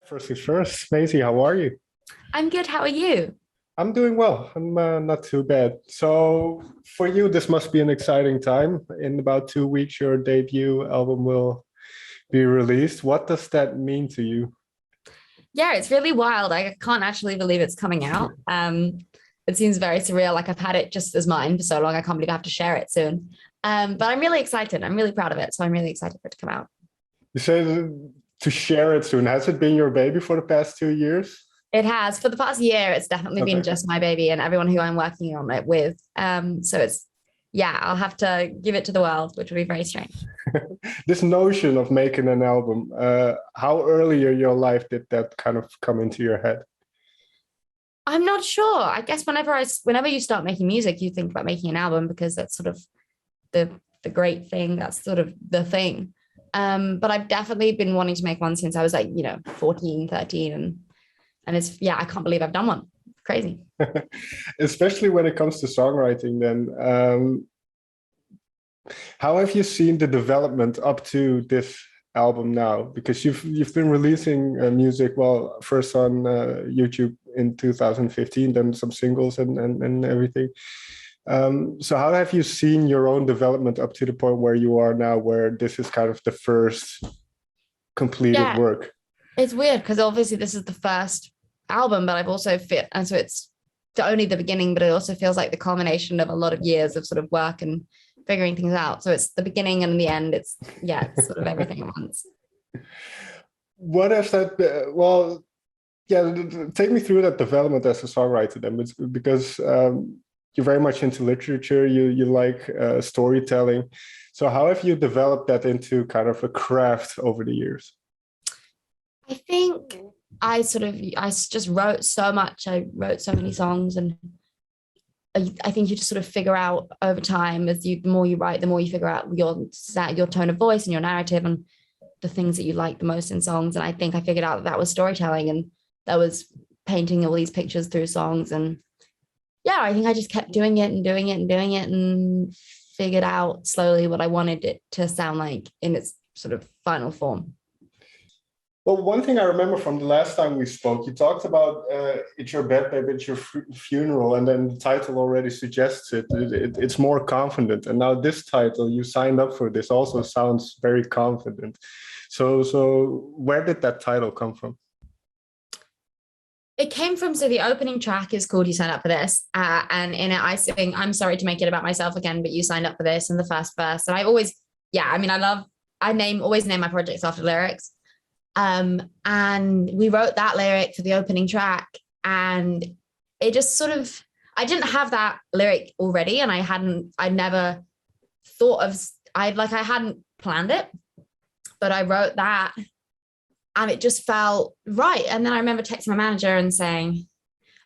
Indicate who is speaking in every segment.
Speaker 1: First things first, Maisie, how are you?
Speaker 2: I'm good. How are you?
Speaker 1: I'm doing well. I'm not too bad. So for you, this must be an exciting time. In about 2 weeks, your debut album will be released. What does that mean to you?
Speaker 2: Yeah, it's really wild. I can't actually believe it's coming out. It seems very surreal. Like I've had it just as mine for so long. I can't believe I have to share it soon. But I'm really excited. I'm really proud of it. So I'm really excited for it to come out.
Speaker 1: You say to share it soon. Has it been your baby for the past 2 years?
Speaker 2: It has. For the past year, it's definitely been just my baby and everyone who I'm working on it with. So I'll have to give it to the world, which will be very strange.
Speaker 1: This notion of making an album, how early in your life did that kind of come into your head?
Speaker 2: I'm not sure. I guess whenever you start making music, you think about making an album because that's sort of the great thing. That's sort of the thing. But I've definitely been wanting to make one since I was 14, 13. And I can't believe I've done one. Crazy.
Speaker 1: Especially when it comes to songwriting, then how have you seen the development up to this album now? Because you've been releasing music, well, first on YouTube in 2015, then some singles and everything. So how have you seen your own development up to the point where you are now, where this is kind of the first completed work?
Speaker 2: It's weird because obviously this is the first album, but I've also and so it's only the beginning, but it also feels like the culmination of a lot of years of sort of work and figuring things out. So it's the beginning and the end. It's sort of everything at once.
Speaker 1: What has that take me through that development as a songwriter then, because you're very much into literature, you like storytelling. So how have you developed that into kind of a craft over the years?
Speaker 2: I think I just wrote so much. I wrote so many songs, and I think you just sort of figure out over time the more you write, the more you figure out your tone of voice and your narrative and the things that you like the most in songs. And I think I figured out that was storytelling, and that was painting all these pictures through songs. And I think I just kept doing it and doing it and doing it and figured out slowly what I wanted it to sound like in its sort of final form.
Speaker 1: Well, one thing I remember from the last time we spoke, you talked about It's Your Bed, Baby, It's Your Funeral, and then the title already suggests it's more confident. And now this title, you signed up for this, also sounds very confident. So where did that title come from?
Speaker 2: It came from, so the opening track is called You Signed Up for This. And in it, I sing, I'm sorry to make it about myself again, but you signed up for this in the first verse. And I always name my projects after lyrics. And we wrote that lyric for the opening track, and it just sort of, I didn't have that lyric already, and I hadn't planned it, but I wrote that and it just felt right. And then I remember texting my manager and saying,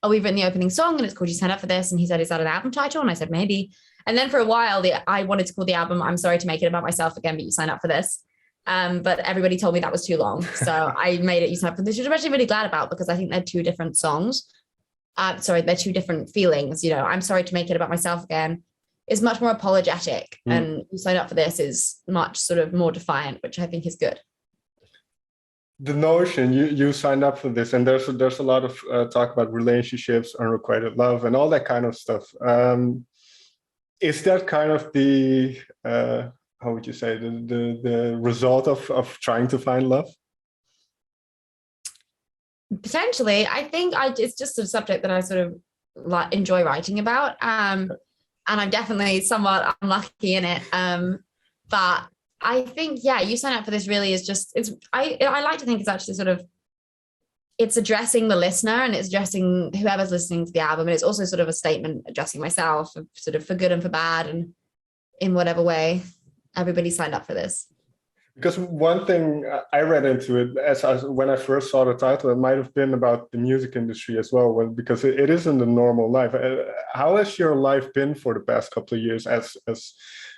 Speaker 2: oh, we've written the opening song and it's called You Signed Up for This. And he said, is that an album title? And I said, maybe. And then for a while, I wanted to call the album I'm Sorry to Make It About Myself Again, but You Signed Up for This. But everybody told me that was too long. So I made it You Signed Up for This, which I'm actually really glad about, because I think they're two different songs. They're two different feelings. I'm Sorry to Make It About Myself Again is much more apologetic. And You Signed Up for This is much sort of more defiant, which I think is good.
Speaker 1: The notion you signed up for this, and there's a lot of talk about relationships, unrequited love, and all that kind of stuff. Is that kind of the how would you say the result of trying to find love?
Speaker 2: Potentially, I think it's just a subject that I sort of enjoy writing about, and I'm definitely somewhat unlucky in it. But I think, You Sign Up for This really is just, I like to think it's actually sort of, it's addressing the listener and it's addressing whoever's listening to the album. And it's also sort of a statement addressing myself, sort of for good and for bad, and in whatever way everybody signed up for this.
Speaker 1: Because one thing I read into it when I first saw the title, it might have been about the music industry as well, because it isn't a normal life. How has your life been for the past couple of years as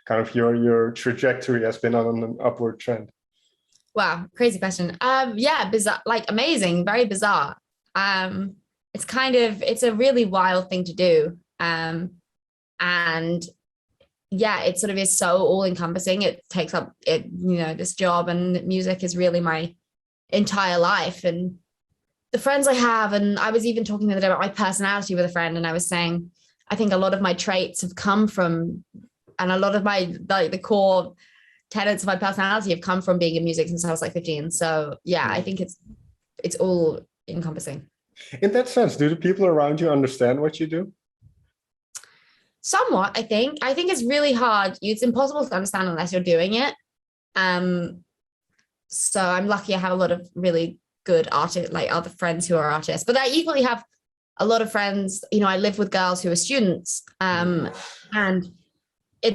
Speaker 1: kind of your trajectory has been on an upward trend?
Speaker 2: Wow, crazy question. Bizarre, like amazing, very bizarre. It's a really wild thing to do. And it sort of is so all encompassing. It takes up this job, and music is really my entire life. And the friends I have, and I was even talking the other day about my personality with a friend, and I was saying, I think a lot of my traits have come from, and a lot of my, like the core tenets of my personality have come from being in music since I was like 15. So yeah, I think it's all encompassing.
Speaker 1: In that sense, do the people around you understand what you do?
Speaker 2: Somewhat, I think. I think it's really hard. It's impossible to understand unless you're doing it. So I'm lucky I have a lot of really good artists, like other friends who are artists, but I equally have a lot of friends, you know, I live with girls who are students, and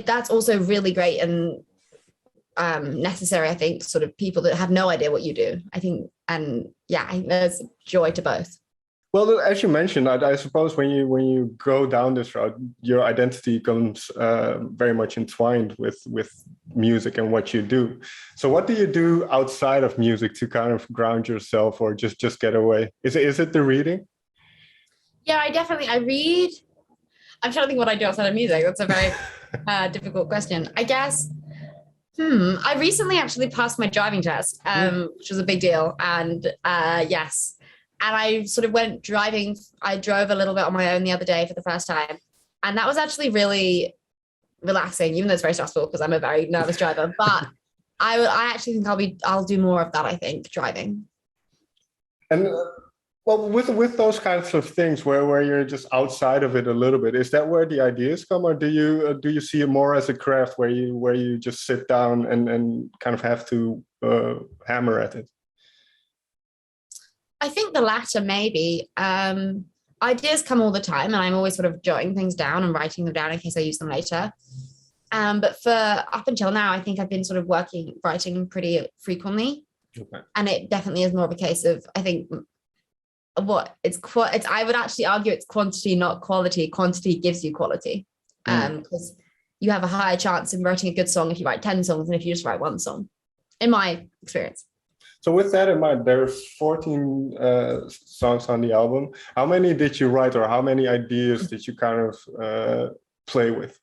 Speaker 2: that's also really great and necessary. I think sort of people that have no idea what you do, I think, and yeah, I think there's joy to both.
Speaker 1: Well, as you mentioned, I suppose when you go down this route, your identity comes very much entwined with music and what you do. So what do you do outside of music to kind of ground yourself or just get away? Is it the reading?
Speaker 2: Yeah, I read. I'm trying to think what I do outside of music. That's a very difficult question. I guess, I recently actually passed my driving test, which was a big deal. And yes. And I sort of went driving. I drove a little bit on my own the other day for the first time. And that was actually really relaxing, even though it's very stressful because I'm a very nervous driver. But I actually think I'll do more of that, I think, driving.
Speaker 1: And well, with those kinds of things where you're just outside of it a little bit, is that where the ideas come, or do you see it more as a craft where you just sit down and kind of have to hammer at it?
Speaker 2: I think the latter, maybe. Ideas come all the time, and I'm always sort of jotting things down and writing them down in case I use them later. But for up until now, I think I've been sort of writing pretty frequently. Okay. And it definitely is more of a case of, I think, I would actually argue it's quantity, not quality. Quantity gives you quality. Because you have a higher chance of writing a good song if you write 10 songs than if you just write one song, in my experience.
Speaker 1: So with that in mind, there's 14 songs on the album. How many did you write, or how many ideas did you kind of play with?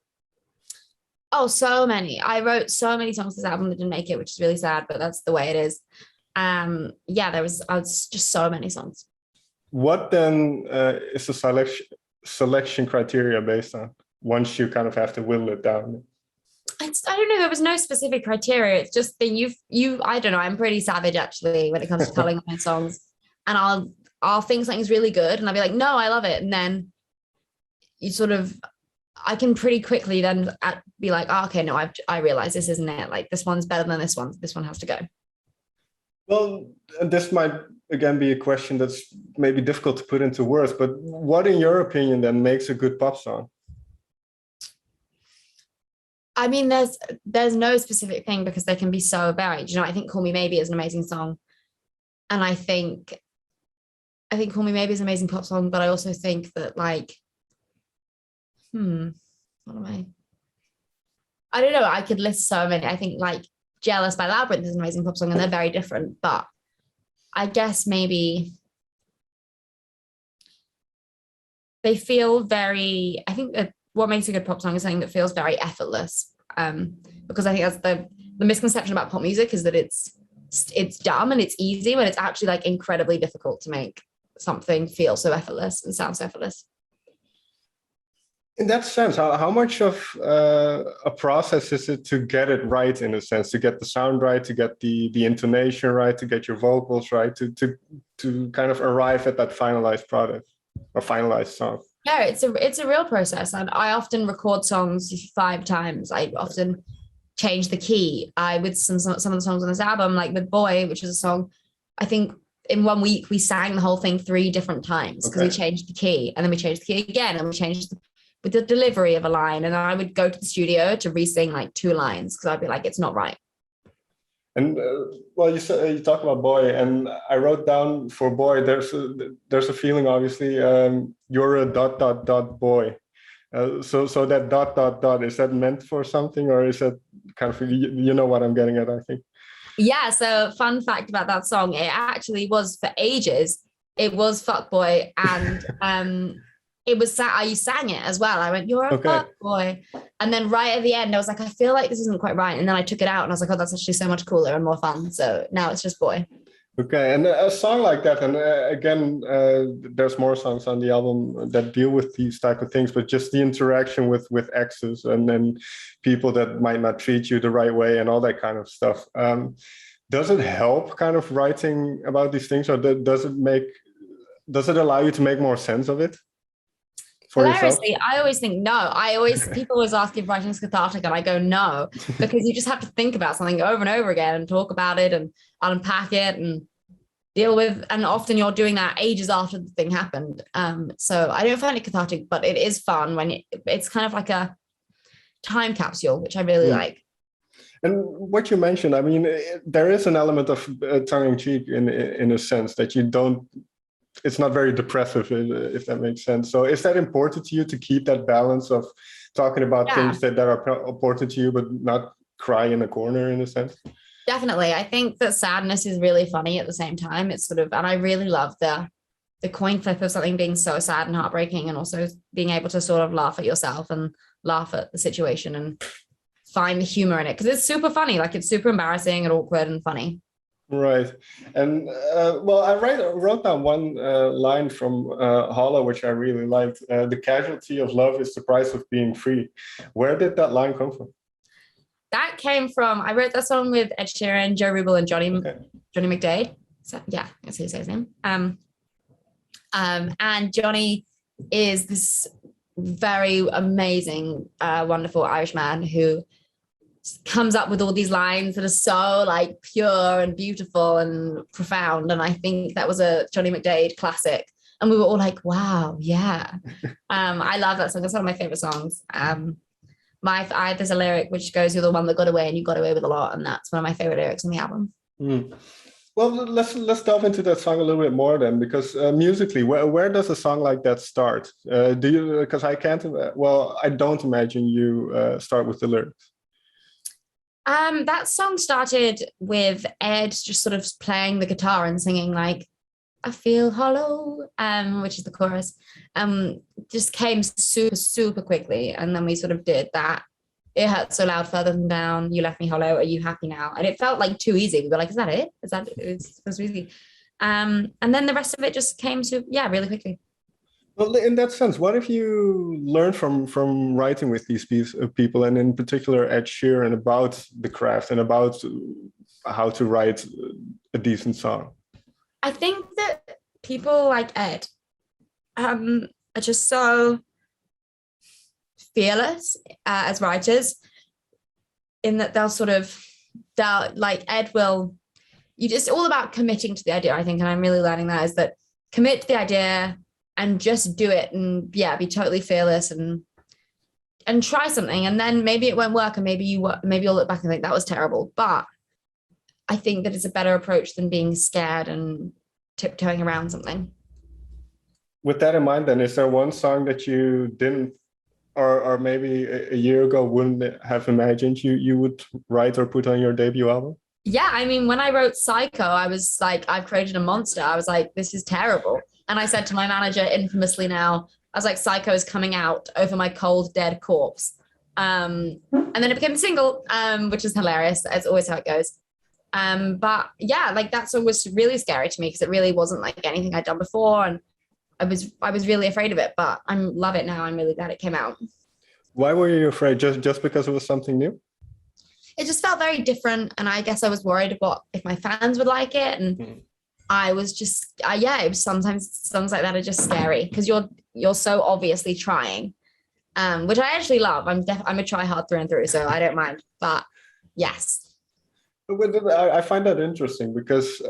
Speaker 2: Oh, so many. I wrote so many songs for this album that didn't make it, which is really sad, but that's the way it is. Yeah, I was just so many songs.
Speaker 1: What then is the selection criteria based on, once you kind of have to whittle it down?
Speaker 2: I don't know. There was no specific criteria. It's just that I don't know. I'm pretty savage actually when it comes to telling my songs, and I'll think something's really good, and I'll be like, no, I love it, and then I can pretty quickly then be like, oh, okay, no, I realize this isn't it. Like this one's better than this one. This one has to go.
Speaker 1: Well, this might again be a question that's maybe difficult to put into words, but what, in your opinion, then makes a good pop song?
Speaker 2: I mean, there's no specific thing because they can be so varied. You know, I think Call Me Maybe is an amazing song. And I think Call Me Maybe is an amazing pop song, but I also think that like, what am I don't know. I could list so many. I think like Jealous by Labyrinth is an amazing pop song, and they're very different. But I guess maybe they feel very, I think that what makes a good pop song is something that feels very effortless. Because I think that's the misconception about pop music, is that it's dumb and it's easy, when it's actually like incredibly difficult to make something feel so effortless and sound so effortless.
Speaker 1: In that sense, how much of a process is it to get it right, in a sense, to get the sound right, to get the intonation right, to get your vocals right, to kind of arrive at that finalized product or finalized song?
Speaker 2: Yeah, it's a real process. And I often record songs 5 times. I often change the key. With some of the songs on this album, like with Boy, which is a song, I think in 1 week we sang the whole thing 3 different times, because we changed the key, and then we changed the key again, and we changed with the delivery of a line. And then I would go to the studio to re-sing like 2 lines, because I'd be like, it's not right. And
Speaker 1: well, you talk about Boy, and I wrote down for Boy, there's a feeling, obviously, you're a ... boy. So that ... is that meant for something, or is that kind of, you know what I'm getting at, I think?
Speaker 2: Yeah. So fun fact about that song, it actually was, for ages, it was Fuckboy, and it was I sang it as well. I went, you're a fuckboy. And then right at the end, I was like, I feel like this isn't quite right. And then I took it out and I was like, oh, that's actually so much cooler and more fun. So now it's just Boy.
Speaker 1: Okay, and a song like that, and again, there's more songs on the album that deal with these type of things, but just the interaction with exes and then people that might not treat you the right way and all that kind of stuff. Does it help kind of writing about these things, or does it allow you to make more sense of it for yourself?
Speaker 2: Hilariously, I always think no. People always ask if writing is cathartic, and I go no, because you just have to think about something over and over again and talk about it and unpack it and deal with. And often you're doing that ages after the thing happened. So I don't find it cathartic, but it is fun when it's kind of like a time capsule, which I really like.
Speaker 1: And what you mentioned, I mean, there is an element of tongue in cheek in a sense that you don't. It's not very depressive, if that makes sense. So is that important to you to keep that balance of talking about things that are important to you, but not cry in a corner in a sense?
Speaker 2: Definitely. I think that sadness is really funny at the same time. It's sort of, and I really love the coin flip of something being so sad and heartbreaking, and also being able to sort of laugh at yourself and laugh at the situation and find the humor in it. Because it's super funny. Like, it's super embarrassing and awkward and funny.
Speaker 1: Right. And well, I wrote down one line from Holla, which I really liked. The casualty of love is the price of being free. Where did that line come from?
Speaker 2: That came from, I wrote that song with Ed Sheeran, Joe Rubel, and Johnny McDade. So yeah, that's how you say his name. And Johnny is this very amazing, wonderful Irish man who comes up with all these lines that are so like pure and beautiful and profound. And I think that was a Johnny McDade classic. And we were all like, wow, yeah. I love that song. It's one of my favorite songs. There's a lyric which goes, "You're the one that got away and you got away with a lot." And that's one of my favorite lyrics on the album.
Speaker 1: Well, let's delve into that song a little bit more then, because musically, where does a song like that start? Do you, because I don't imagine you start with the lyrics.
Speaker 2: That song started with Ed just sort of playing the guitar and singing like, "I feel hollow," which is the chorus. Just came super, super quickly. And then we sort of did that. "It hurts so loud further than down. You left me hollow. Are you happy now?" And it felt like too easy. We were like, is that it? It's supposed to be easy. And then the rest of it just came to, really quickly.
Speaker 1: Well, in that sense, what have you learned from writing with these people, and in particular Ed Sheeran, about the craft and about how to write a decent song?
Speaker 2: I think that people like Ed are just so fearless as writers, in that like Ed will, you just all about committing to the idea, I think. And I'm really learning that, is that commit to the idea and just do it, and be totally fearless and try something. And then maybe it won't work, and maybe you'll look back and think that was terrible. But I think that it's a better approach than being scared and tiptoeing around something.
Speaker 1: With that in mind, then, is there one song that you didn't, or maybe a year ago wouldn't have imagined you would write or put on your debut album?
Speaker 2: Yeah, I mean, when I wrote Psycho, I was like, I've created a monster. I was like, this is terrible. And I said to my manager, infamously now, I was like, Psycho is coming out over my cold, dead corpse. And then it became a single, which is hilarious. That's always how it goes. But yeah, like that song was really scary to me, because it really wasn't like anything I'd done before. And I was really afraid of it, but I love it now. I'm really glad it came out.
Speaker 1: Why were you afraid? Just because it was something new?
Speaker 2: It just felt very different. And I guess I was worried about if my fans would like it. And I was just, it was sometimes songs like that are just scary, because you're so obviously trying, which I actually love. I'm a try hard through and through, so I don't mind. But yes.
Speaker 1: I find that interesting, because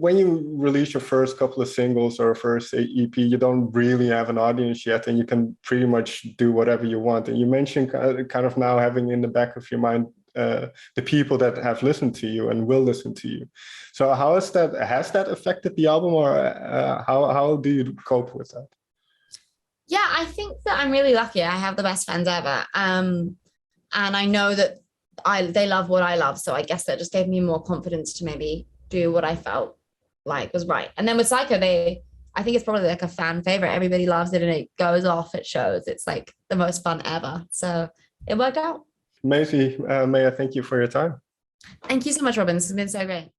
Speaker 1: when you release your first couple of singles or first EP, you don't really have an audience yet, and you can pretty much do whatever you want. And you mentioned kind of now having in the back of your mind the people that have listened to you and will listen to you. So how has that affected the album, or how do you cope with that?
Speaker 2: Yeah, I think that I'm really lucky. I have the best fans ever. And I know that they love what I love. So I guess that just gave me more confidence to maybe do what I felt like was right. And then with Psycho, I think it's probably like a fan favorite. Everybody loves it, and it goes off at shows. It's like the most fun ever. So it worked out.
Speaker 1: Maisie, may I thank you for your time.
Speaker 2: Thank you so much, Robin. This has been so great.